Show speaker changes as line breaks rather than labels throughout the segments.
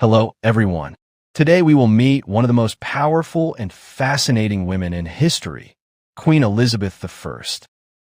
Hello, everyone. Today we will meet one of the most powerful and fascinating women in history, Queen Elizabeth I.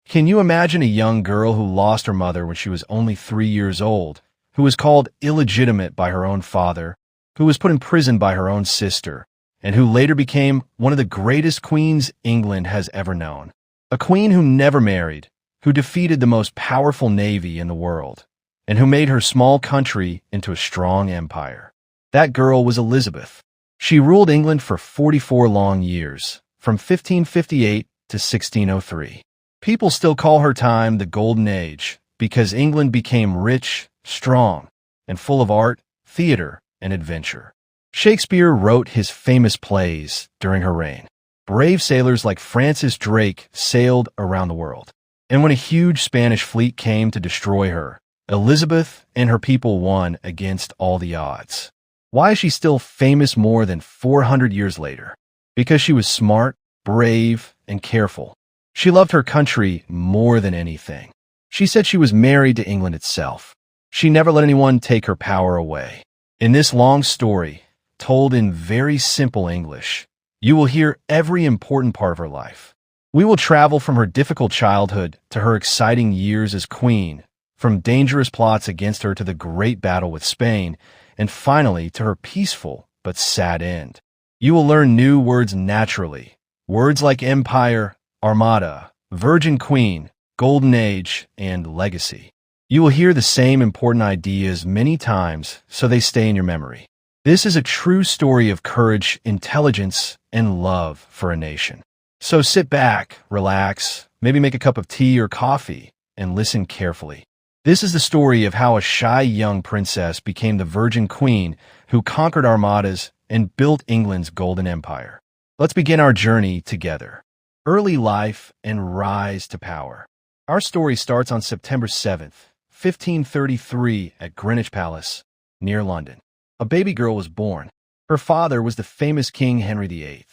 Can you imagine a young girl who lost her mother when she was only 3 years old, who was called illegitimate by her own father, who was put in prison by her own sister, and who later became one of the greatest queens England has ever known? A queen who never married, who defeated the most powerful navy in the world, and who made her small country into a strong empire. That girl was Elizabeth. She ruled England for 44 long years, from 1558 to 1603. People still call her time the Golden Age because England became rich, strong, and full of art, theater, and adventure. Shakespeare wrote his famous plays during her reign. Brave sailors like Francis Drake sailed around the world. And when a huge Spanish fleet came to destroy her, Elizabeth and her people won against all the odds. Why is she still famous more than 400 years later? Because she was smart, brave, and careful. She loved her country more than anything. She said she was married to England itself. She never let anyone take her power away. In this long story, told in very simple English, you will hear every important part of her life. We will travel from her difficult childhood to her exciting years as queen, from dangerous plots against her to the great battle with Spain, and finally to her peaceful but sad end. You will learn new words naturally, words like empire, armada, virgin queen, golden age, and legacy. You will hear the same important ideas many times so they stay in your memory. This is a true story of courage, intelligence, and love for a nation. So sit back, relax, maybe make a cup of tea or coffee, and listen carefully. This is the story of how a shy young princess became the Virgin Queen who conquered armadas and built England's golden empire. Let's begin our journey together. Early life and rise to power. Our story starts on September 7th, 1533 at Greenwich Palace, near London. A baby girl was born. Her father was the famous King Henry VIII.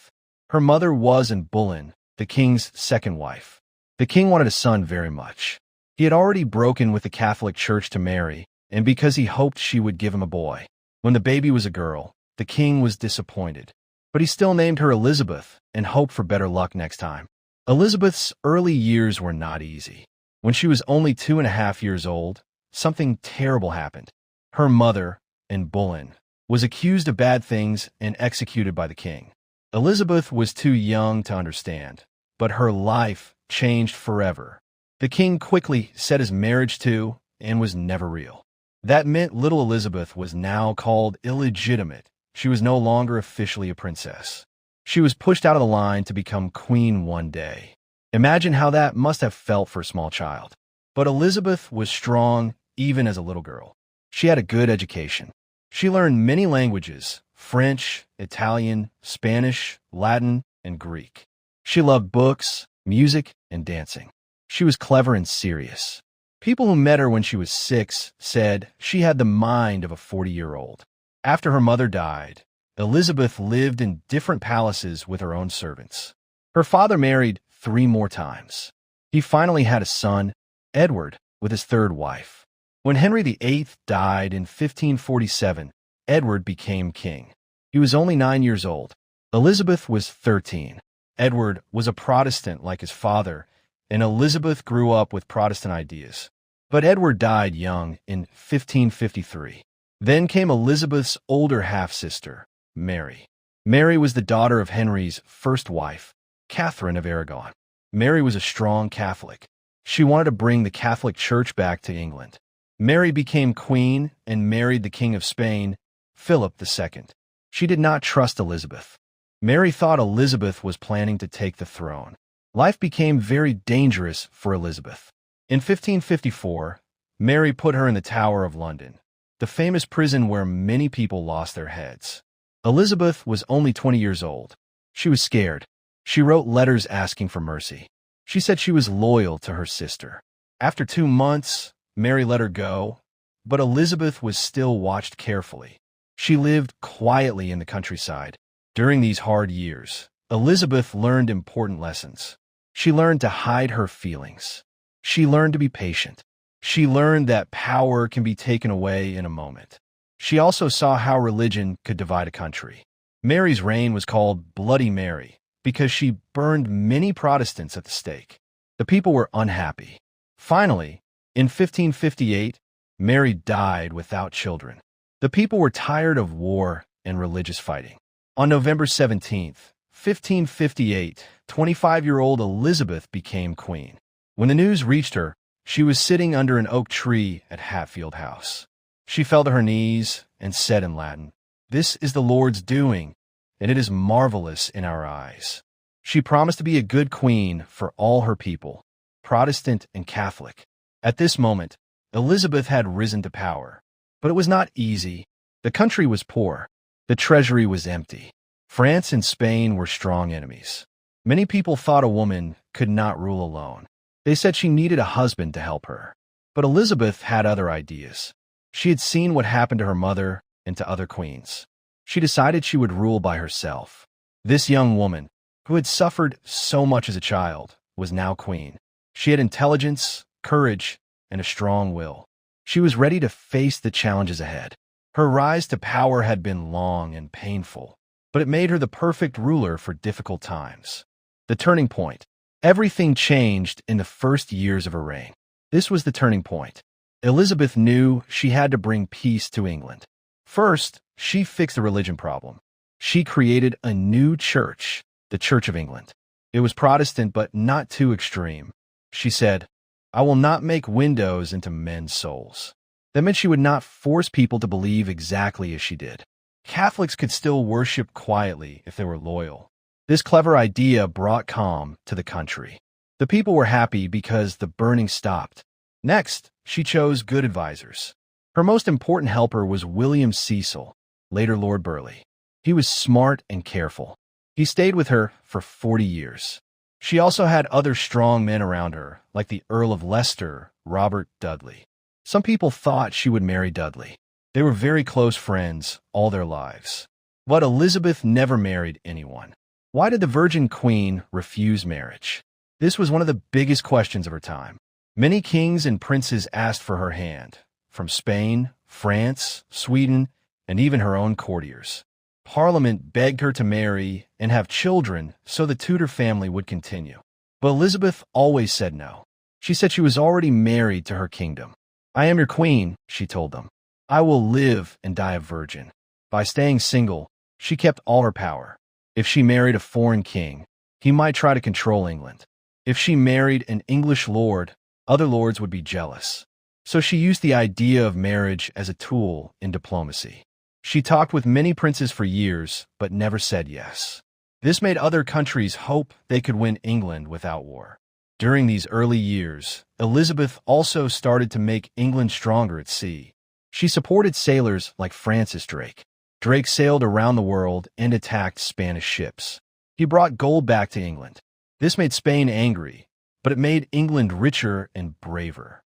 Her mother was Anne Boleyn, the king's second wife. The king wanted a son very much. He had already broken with the Catholic Church to Mary, and because he hoped she would give him a boy. When the baby was a girl, the king was disappointed. But he still named her Elizabeth and hoped for better luck next time. Elizabeth's early years were not easy. When she was only 2.5 years old, something terrible happened. Her mother, Anne Boleyn, was accused of bad things and executed by the king. Elizabeth was too young to understand, but her life changed forever. The king quickly set his marriage to and was never real. That meant little Elizabeth was now called illegitimate. She was no longer officially a princess. She was pushed out of the line to become queen one day. Imagine how that must have felt for a small child. But Elizabeth was strong even as a little girl. She had a good education. She learned many languages: French, Italian, Spanish, Latin, and Greek. She loved books, music, and dancing. She was clever and serious. People who met her when she was 6 said she had the mind of a 40-year-old. After her mother died, Elizabeth lived in different palaces with her own servants. Her father married 3 more times. He finally had a son, Edward, with his third wife. When Henry VIII died in 1547, Edward became king. He was only 9 years old. Elizabeth was 13. Edward was a Protestant like his father, and Elizabeth grew up with Protestant ideas. But Edward died young in 1553. Then came Elizabeth's older half-sister, Mary. Mary was the daughter of Henry's first wife, Catherine of Aragon. Mary was a strong Catholic. She wanted to bring the Catholic Church back to England. Mary became queen and married the King of Spain, Philip II. She did not trust Elizabeth. Mary thought Elizabeth was planning to take the throne. Life became very dangerous for Elizabeth. In 1554, Mary put her in the Tower of London, the famous prison where many people lost their heads. Elizabeth was only 20 years old. She was scared. She wrote letters asking for mercy. She said she was loyal to her sister. After 2 months, Mary let her go, but Elizabeth was still watched carefully. She lived quietly in the countryside. During these hard years, Elizabeth learned important lessons. She learned to hide her feelings. She learned to be patient. She learned that power can be taken away in a moment. She also saw how religion could divide a country. Mary's reign was called Bloody Mary because she burned many Protestants at the stake. The people were unhappy. Finally, in 1558, Mary died without children. The people were tired of war and religious fighting. On November 17th, 1558, 25-year-old Elizabeth became queen. When the news reached her, she was sitting under an oak tree at Hatfield House. She fell to her knees and said in Latin, "This is the Lord's doing, and it is marvelous in our eyes." She promised to be a good queen for all her people, Protestant and Catholic. At this moment, Elizabeth had risen to power. But it was not easy. The country was poor. The treasury was empty. France and Spain were strong enemies. Many people thought a woman could not rule alone. They said she needed a husband to help her. But Elizabeth had other ideas. She had seen what happened to her mother and to other queens. She decided she would rule by herself. This young woman, who had suffered so much as a child, was now queen. She had intelligence, courage, and a strong will. She was ready to face the challenges ahead. Her rise to power had been long and painful, but it made her the perfect ruler for difficult times. The turning point. Everything changed in the first years of her reign. This was the turning point. Elizabeth knew she had to bring peace to England. First, she fixed the religion problem. She created a new church, the Church of England. It was Protestant, but not too extreme. She said, "I will not make windows into men's souls." That meant she would not force people to believe exactly as she did. Catholics could still worship quietly if they were loyal. This clever idea brought calm to the country. The people were happy because the burning stopped. Next, she chose good advisors. Her most important helper was William Cecil, later Lord Burleigh. He was smart and careful. He stayed with her for 40 years. She also had other strong men around her, like the Earl of Leicester, Robert Dudley. Some people thought she would marry Dudley. They were very close friends all their lives. But Elizabeth never married anyone. Why did the Virgin Queen refuse marriage? This was one of the biggest questions of her time. Many kings and princes asked for her hand, from Spain, France, Sweden, and even her own courtiers. Parliament begged her to marry and have children so the Tudor family would continue. But Elizabeth always said no. She said she was already married to her kingdom. "I am your queen," she told them. "I will live and die a virgin." By staying single, she kept all her power. If she married a foreign king, he might try to control England. If she married an English lord, other lords would be jealous. So she used the idea of marriage as a tool in diplomacy. She talked with many princes for years, but never said yes. This made other countries hope they could win England without war. During these early years, Elizabeth also started to make England stronger at sea. She supported sailors like Francis Drake. Drake sailed around the world and attacked Spanish ships. He brought gold back to England. This made Spain angry, but it made England richer and braver.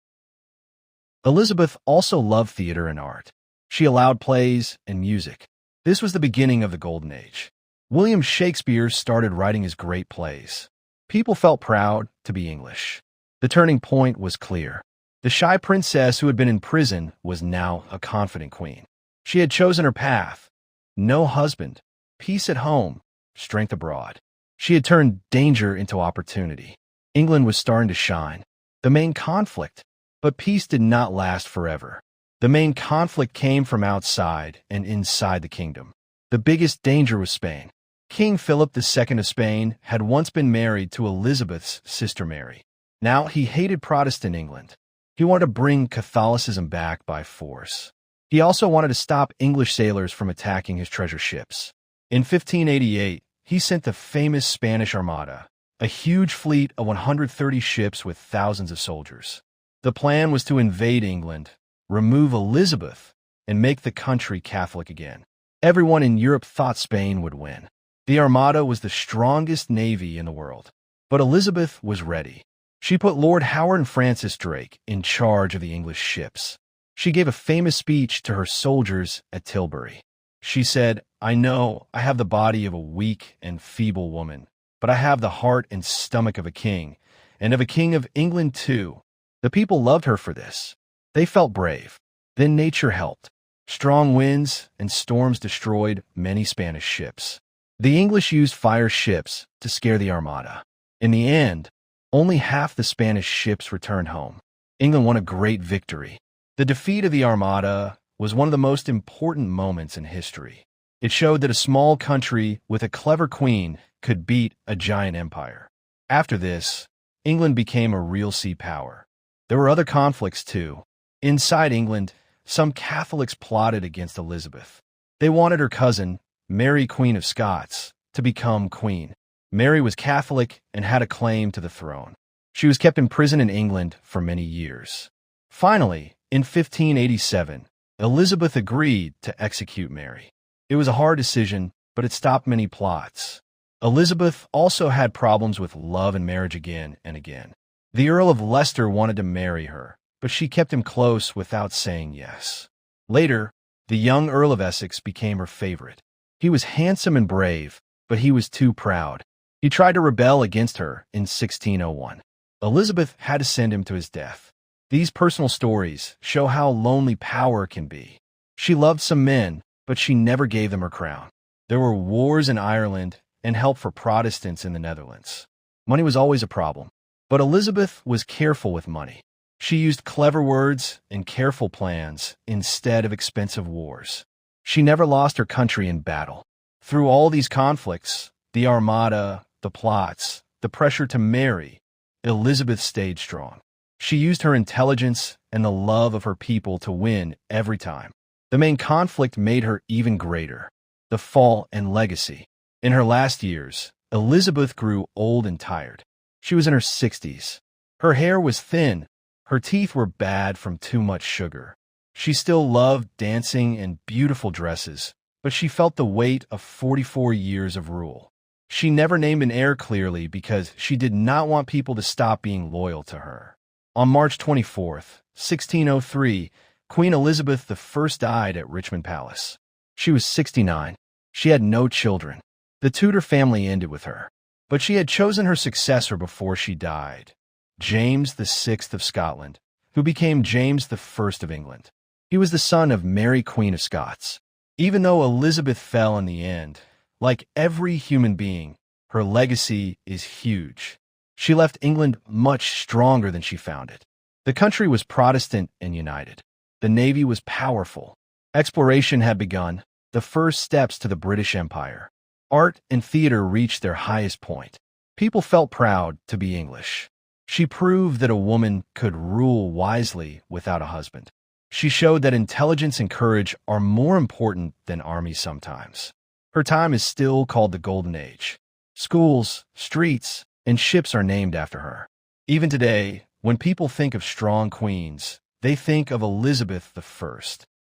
Elizabeth also loved theater and art. She allowed plays and music. This was the beginning of the Golden Age. William Shakespeare started writing his great plays. People felt proud to be English. The turning point was clear. The shy princess who had been in prison was now a confident queen. She had chosen her path. No husband, peace at home, strength abroad. She had turned danger into opportunity. England was starting to shine. The main conflict, but peace did not last forever. The main conflict came from outside and inside the kingdom. The biggest danger was Spain. King Philip II of Spain had once been married to Elizabeth's sister Mary. Now he hated Protestant England. He wanted to bring Catholicism back by force. He also wanted to stop English sailors from attacking his treasure ships. In 1588, he sent the famous Spanish Armada, a huge fleet of 130 ships with thousands of soldiers. The plan was to invade England, remove Elizabeth, and make the country Catholic again. Everyone in Europe thought Spain would win. The Armada was the strongest navy in the world. But Elizabeth was ready. She put Lord Howard and Francis Drake in charge of the English ships. She gave a famous speech to her soldiers at Tilbury. She said, "I know I have the body of a weak and feeble woman, but I have the heart and stomach of a king, and of a king of England too." The people loved her for this. They felt brave. Then nature helped. Strong winds and storms destroyed many Spanish ships. The English used fire ships to scare the Armada. In the end, only half the Spanish ships returned home. England won a great victory. The defeat of the Armada was one of the most important moments in history. It showed that a small country with a clever queen could beat a giant empire. After this, England became a real sea power. There were other conflicts too. Inside England, some Catholics plotted against Elizabeth. They wanted her cousin, Mary, Queen of Scots, to become queen. Mary was Catholic and had a claim to the throne. She was kept in prison in England for many years. Finally, in 1587, Elizabeth agreed to execute Mary. It was a hard decision, but it stopped many plots. Elizabeth also had problems with love and marriage again and again. The Earl of Leicester wanted to marry her, but she kept him close without saying yes. Later, the young Earl of Essex became her favorite. He was handsome and brave, but he was too proud. He tried to rebel against her in 1601. Elizabeth had to send him to his death. These personal stories show how lonely power can be. She loved some men, but she never gave them her crown. There were wars in Ireland and help for Protestants in the Netherlands. Money was always a problem, but Elizabeth was careful with money. She used clever words and careful plans instead of expensive wars. She never lost her country in battle. Through all these conflicts, the Armada, the plots, the pressure to marry, Elizabeth stayed strong. She used her intelligence and the love of her people to win every time. The main conflict made her even greater: the fall and legacy. In her last years, Elizabeth grew old and tired. She was in her 60s. Her hair was thin. Her teeth were bad from too much sugar. She still loved dancing and beautiful dresses, but she felt the weight of 44 years of rule. She never named an heir clearly because she did not want people to stop being loyal to her. On March 24th, 1603, Queen Elizabeth I died at Richmond Palace. She was 69. She had no children. The Tudor family ended with her, but she had chosen her successor before she died, James VI of Scotland, who became James I of England. He was the son of Mary, Queen of Scots. Even though Elizabeth fell in the end, like every human being, her legacy is huge. She left England much stronger than she found it. The country was Protestant and united. The navy was powerful. Exploration had begun, the first steps to the British Empire. Art and theater reached their highest point. People felt proud to be English. She proved that a woman could rule wisely without a husband. She showed that intelligence and courage are more important than armies sometimes. Her time is still called the Golden Age. Schools, streets, and ships are named after her. Even today, when people think of strong queens, they think of Elizabeth I.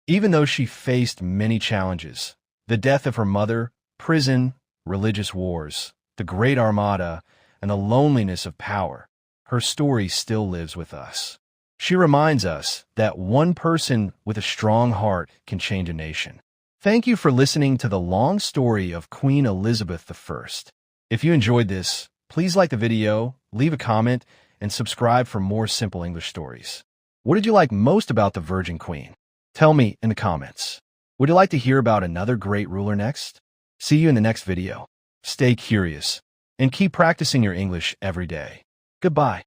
Even though she faced many challenges, the death of her mother, prison, religious wars, the Great Armada, and the loneliness of power, her story still lives with us. She reminds us that one person with a strong heart can change a nation. Thank you for listening to the long story of Queen Elizabeth I. If you enjoyed this, please like the video, leave a comment, and subscribe for more simple English stories. What did you like most about the Virgin Queen? Tell me in the comments. Would you like to hear about another great ruler next? See you in the next video. Stay curious and keep practicing your English every day. Goodbye.